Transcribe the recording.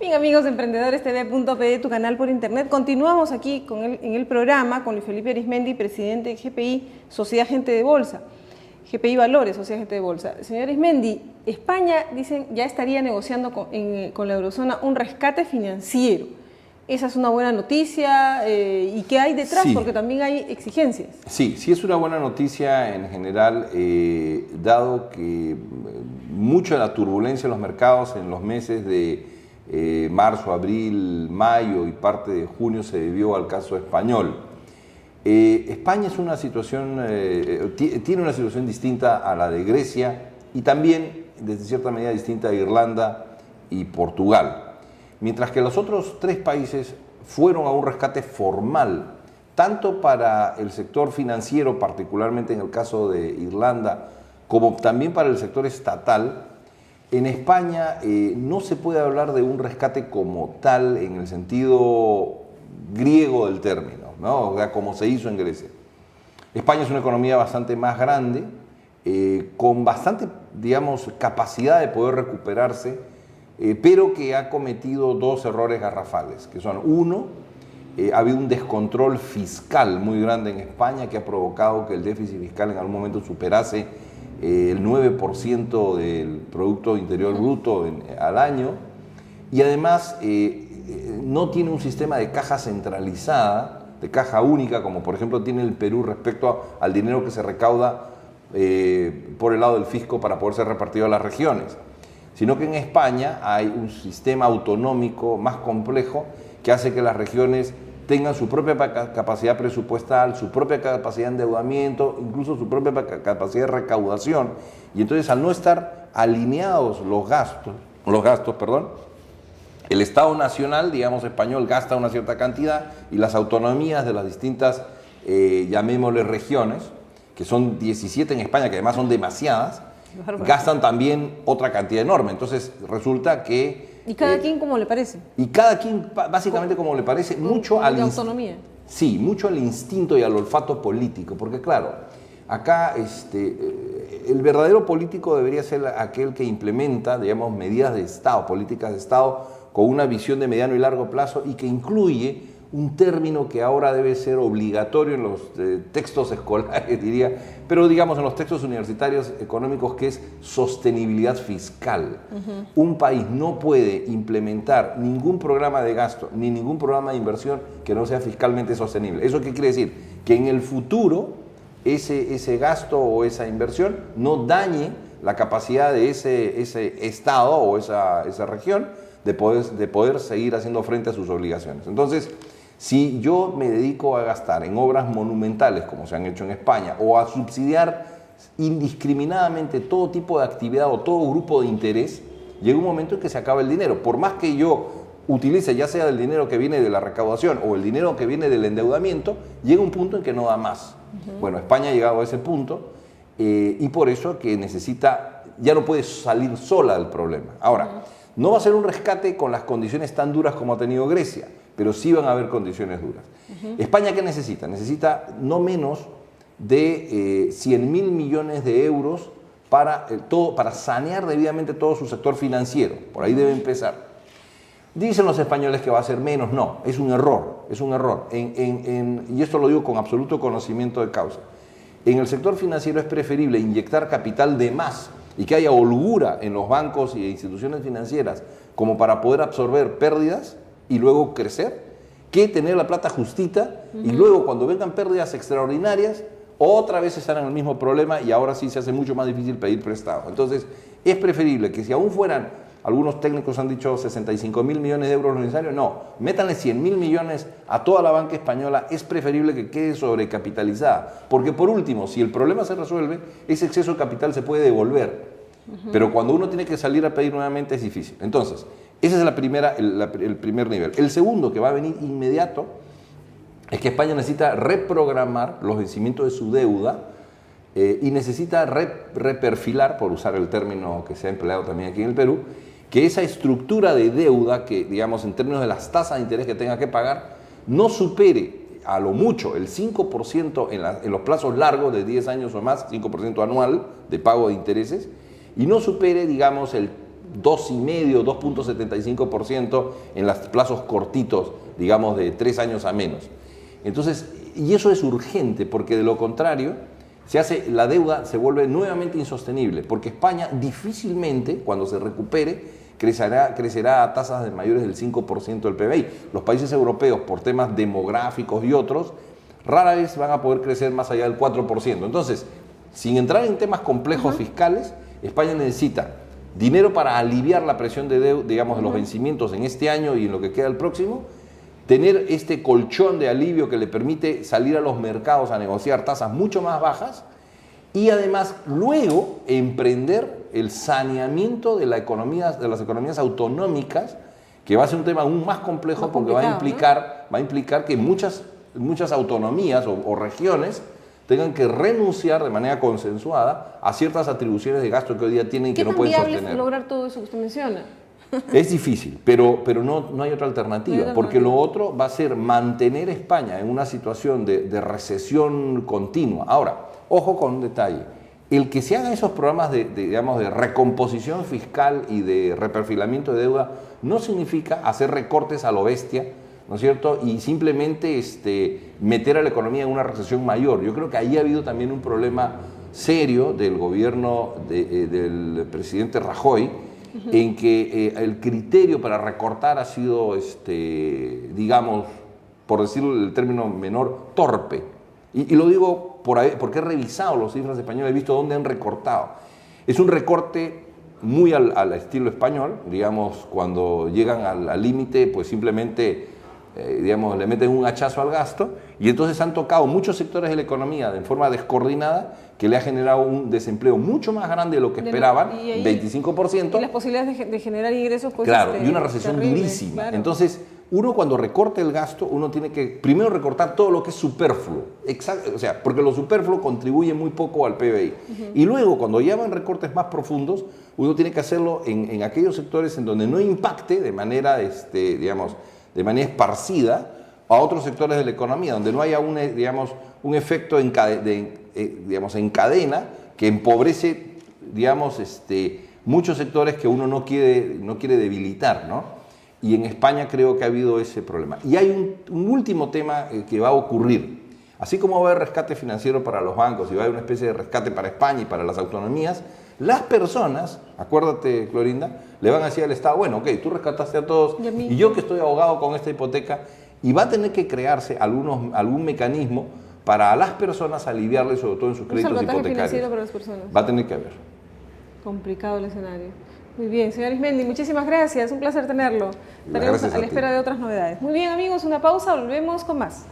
Bien, amigos de EmprendedoresTV.pe, tu canal por internet. Continuamos aquí en el programa con Luis Felipe Arizmendi, presidente de GPI, Sociedad Agente de Bolsa. GPI Valores, Sociedad Agente de Bolsa. Señor Arizmendi, España, dicen, ya estaría negociando con la eurozona un rescate financiero. Esa es una buena noticia. ¿Y qué hay detrás? Sí. Porque también hay exigencias. Sí, sí es una buena noticia en general, dado que mucha de la turbulencia en los mercados en los meses de marzo, abril, mayo y parte de junio se debió al caso español. España es una situación, tiene una situación distinta a la de Grecia y también, desde cierta medida, distinta a Irlanda y Portugal. Mientras que los otros tres países fueron a un rescate formal, tanto para el sector financiero, particularmente en el caso de Irlanda, como también para el sector estatal, en España no se puede hablar de un rescate como tal en el sentido griego del término, ¿no? O sea, como se hizo en Grecia. España es una economía bastante más grande, con bastante, digamos, capacidad de poder recuperarse, pero que ha cometido dos errores garrafales, que son, uno, ha habido un descontrol fiscal muy grande en España que ha provocado que el déficit fiscal en algún momento superase el 9% del Producto Interior Bruto al año, y además no tiene un sistema de caja centralizada, de caja única, como por ejemplo tiene el Perú respecto al dinero que se recauda por el lado del fisco para poder ser repartido a las regiones, sino que en España hay un sistema autonómico más complejo que hace que las regiones tengan su propia capacidad presupuestal, su propia capacidad de endeudamiento, incluso su propia capacidad de recaudación. Y entonces, al no estar alineados los gastos, el Estado Nacional, digamos español, gasta una cierta cantidad y las autonomías de las distintas, llamémosle regiones, que son 17 en España, que además son demasiadas, gastan también otra cantidad enorme. Entonces resulta que... ¿Y cada quien como le parece? Y cada quien básicamente como le parece, mucho al... autonomía. Sí, mucho al instinto y al olfato político, porque claro, acá el verdadero político debería ser aquel que implementa, digamos, medidas de Estado, políticas de Estado, con una visión de mediano y largo plazo y que incluye un término que ahora debe ser obligatorio en los textos escolares, diría, pero digamos en los textos universitarios económicos, que es sostenibilidad fiscal. Un país no puede implementar ningún programa de gasto ni ningún programa de inversión que no sea fiscalmente sostenible. ¿Eso qué quiere decir? Que en el futuro ese gasto o esa inversión no dañe la capacidad de ese estado o esa región de poder seguir haciendo frente a sus obligaciones. Entonces, si yo me dedico a gastar en obras monumentales, como se han hecho en España, o a subsidiar indiscriminadamente todo tipo de actividad o todo grupo de interés, llega un momento en que se acaba el dinero. Por más que yo utilice, ya sea el dinero que viene de la recaudación o el dinero que viene del endeudamiento, llega un punto en que no da más. Bueno, España ha llegado a ese punto y por eso que necesita, ya no puede salir sola del problema. Ahora, no va a ser un rescate con las condiciones tan duras como ha tenido Grecia, pero sí van a haber condiciones duras. ¿España qué necesita? Necesita no menos de 100.000 millones de euros para sanear debidamente todo su sector financiero. Por ahí debe empezar. Dicen los españoles que va a ser menos. No, es un error, es un error. Y esto lo digo con absoluto conocimiento de causa. En el sector financiero es preferible inyectar capital de más y que haya holgura en los bancos y instituciones financieras como para poder absorber pérdidas y luego crecer, que tener la plata justita y luego cuando vengan pérdidas extraordinarias, otra vez están en el mismo problema y ahora sí se hace mucho más difícil pedir prestado. Entonces, es preferible que si aún fueran, algunos técnicos han dicho 65.000 millones de euros necesarios, no, métanle 100.000 millones a toda la banca española, es preferible que quede sobrecapitalizada, porque por último, si el problema se resuelve, ese exceso de capital se puede devolver, pero cuando uno tiene que salir a pedir nuevamente es difícil. Entonces, ese es el primer nivel. El segundo, que va a venir inmediato, es que España necesita reprogramar los vencimientos de su deuda y necesita reperfilar, por usar el término que se ha empleado también aquí en el Perú, que esa estructura de deuda que, digamos, en términos de las tasas de interés que tenga que pagar, no supere a lo mucho el 5% en los plazos largos de 10 años o más, 5% anual de pago de intereses, y no supere, digamos, 2,5%, 2,75% en los plazos cortitos, digamos de 3 años a menos. Entonces, y eso es urgente, porque de lo contrario, la deuda se vuelve nuevamente insostenible, porque España difícilmente, cuando se recupere, crecerá a tasas de mayores del 5% del PBI. Los países europeos, por temas demográficos y otros, rara vez van a poder crecer más allá del 4%. Entonces, sin entrar en temas complejos fiscales, España necesita dinero para aliviar la presión de deuda, digamos, de los vencimientos en este año y en lo que queda el próximo, tener este colchón de alivio que le permite salir a los mercados a negociar tasas mucho más bajas y además luego emprender el saneamiento de las economías autonómicas, que va a ser un tema aún más complejo porque va a implicar que muchas autonomías o regiones tengan que renunciar de manera consensuada a ciertas atribuciones de gasto que hoy día tienen y que no pueden sostener. ¿Qué tan viable es lograr todo eso que usted menciona? Es difícil, pero no hay otra alternativa, porque lo otro va a ser mantener a España en una situación de recesión continua. Ahora, ojo con un detalle, el que se hagan esos programas digamos, de recomposición fiscal y de reperfilamiento de deuda no significa hacer recortes a lo bestia, ¿no es cierto? Y simplemente meter a la economía en una recesión mayor. Yo creo que ahí ha habido también un problema serio del gobierno del presidente Rajoy, en que el criterio para recortar ha sido, digamos, por decirlo el término menor, torpe. Y lo digo porque he revisado los cifras españoles, he visto dónde han recortado. Es un recorte muy al estilo español, digamos, cuando llegan al límite, pues simplemente, digamos, le meten un hachazo al gasto, y entonces han tocado muchos sectores de la economía de forma descoordinada, que le ha generado un desempleo mucho más grande de lo que esperaban, 25%. Y las posibilidades de generar ingresos, pues, claro, y una recesión terrible, durísima. Claro. Entonces, uno cuando recorte el gasto, uno tiene que primero recortar todo lo que es superfluo. Exacto, o sea, porque lo superfluo contribuye muy poco al PBI. Y luego, cuando ya van recortes más profundos, uno tiene que hacerlo en aquellos sectores en donde no impacte de manera, digamos, de manera esparcida a otros sectores de la economía, donde no haya un efecto en cadena que empobrece, digamos, muchos sectores que uno no quiere debilitar, ¿no? Y en España creo que ha habido ese problema. Y hay un último tema que va a ocurrir. Así como va a haber rescate financiero para los bancos y va a haber una especie de rescate para España y para las autonomías, las personas, acuérdate, Clorinda, le van a decir al Estado, bueno, ok, tú rescataste a todos y yo que estoy ahogado con esta hipoteca, y va a tener que crearse algún mecanismo para a las personas aliviarles, sobre todo en sus créditos hipotecarios. Financiero para las personas. Va a tener que haber. Complicado el escenario. Muy bien, señor Arizmendi, muchísimas gracias, un placer tenerlo. Estaremos a la espera de otras novedades. Muy bien, amigos, una pausa, volvemos con más.